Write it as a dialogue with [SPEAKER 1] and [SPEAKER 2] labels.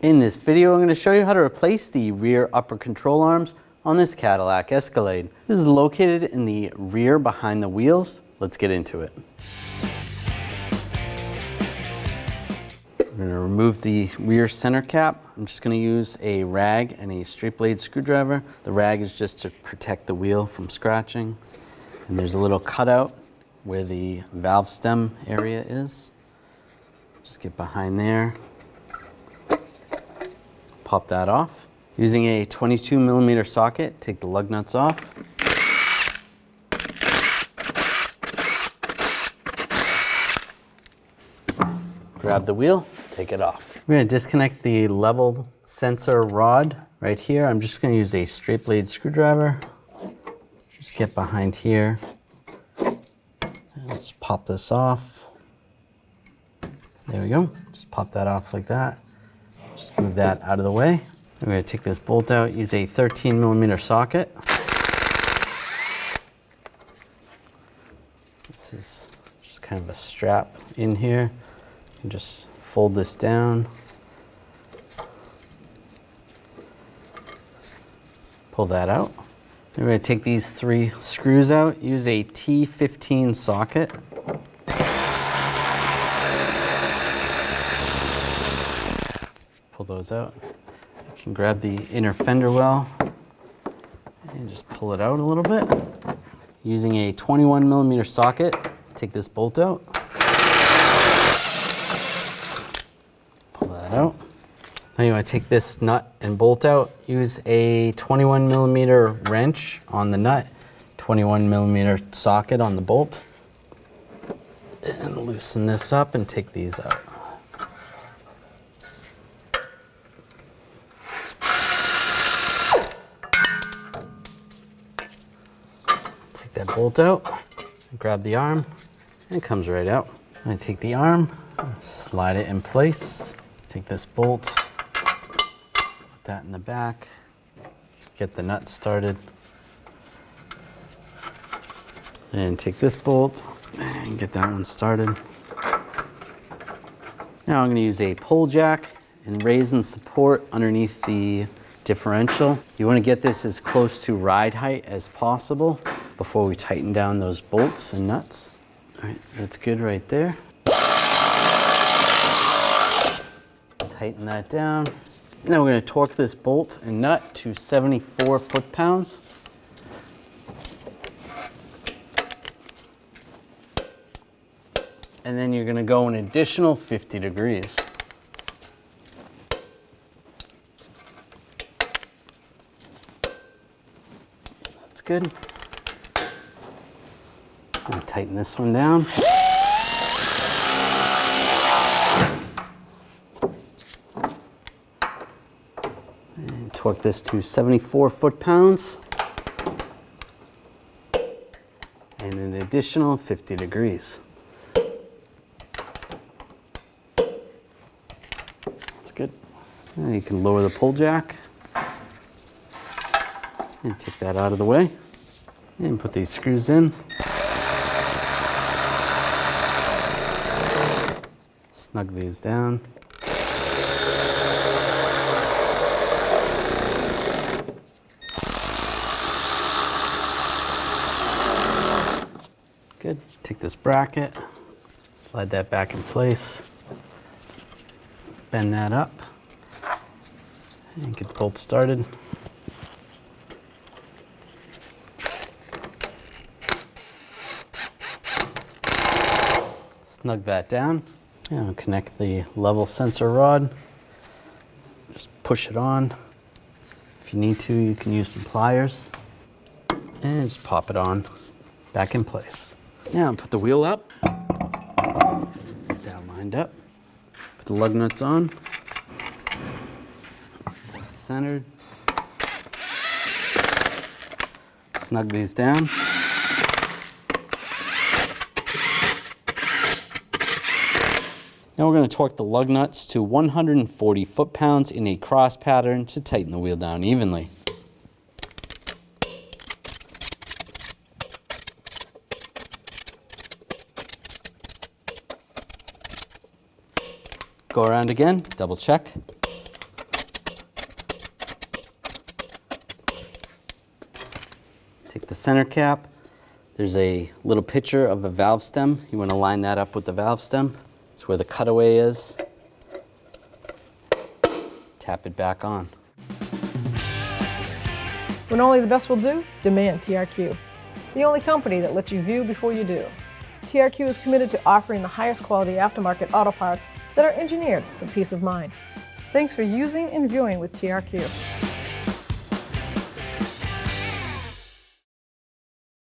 [SPEAKER 1] In this video, I'm going to show you how to replace the rear upper control arms on this Cadillac Escalade. This is located in the rear behind the wheels. Let's get into it. We're going to remove the rear center cap. I'm just going to use a rag and a straight blade screwdriver. The rag is just to protect the wheel from scratching. And there's a little cutout where the valve stem area is. Just get behind there. Pop that off. Using a 22mm socket, take the lug nuts off. Grab the wheel, take it off. We're going to disconnect the level sensor rod right here. I'm just going to use a straight blade screwdriver. Just get behind here. And just pop this off. There we go. Just pop that off like that. Just move that out of the way. I'm going to take this bolt out, use a 13mm socket. This is just kind of a strap in here. You can just fold this down. Pull that out. We're going to take these 3 screws out, use a T15 socket. Pull those out. You can grab the inner fender well and just pull it out a little bit. Using a 21mm socket, take this bolt out. Pull that out. Now you want to take this nut and bolt out. Use a 21mm wrench on the nut, 21mm socket on the bolt. And loosen this up and take these out. That bolt out, grab the arm, and it comes right out. I'm going to take the arm, slide it in place, take this bolt, put that in the back, get the nut started, and take this bolt and get that one started. Now I'm going to use a pull jack and raise and support underneath the differential. You want to get this as close to ride height as possible before we tighten down those bolts and nuts. All right, that's good right there. Tighten that down. Now we're going to torque this bolt and nut to 74 foot-pounds. And then you're going to go an additional 50 degrees. That's good. I'm going to tighten this one down. And torque this to 74 foot-pounds. And an additional 50 degrees. That's good. And you can lower the pull jack. And take that out of the way. And put these screws in. Snug these down. That's good. Take this bracket, slide that back in place, bend that up, and get the bolt started. Snug that down. And connect the level sensor rod. Just push it on. If you need to, you can use some pliers. And just pop it on back in place. Now put the wheel up. Down lined up. Put the lug nuts on. Centered. Snug these down. Now we're going to torque the lug nuts to 140 foot-pounds in a cross pattern to tighten the wheel down evenly. Go around again, double check. disconnect the center cap. There's a little picture of a valve stem. You want to line that up with the valve stem. It's where the cutaway is. Tap it back on.
[SPEAKER 2] When only the best will do, demand TRQ. The only company that lets you view before you do. TRQ is committed to offering the highest quality aftermarket auto parts that are engineered for peace of mind. Thanks for using and viewing with TRQ.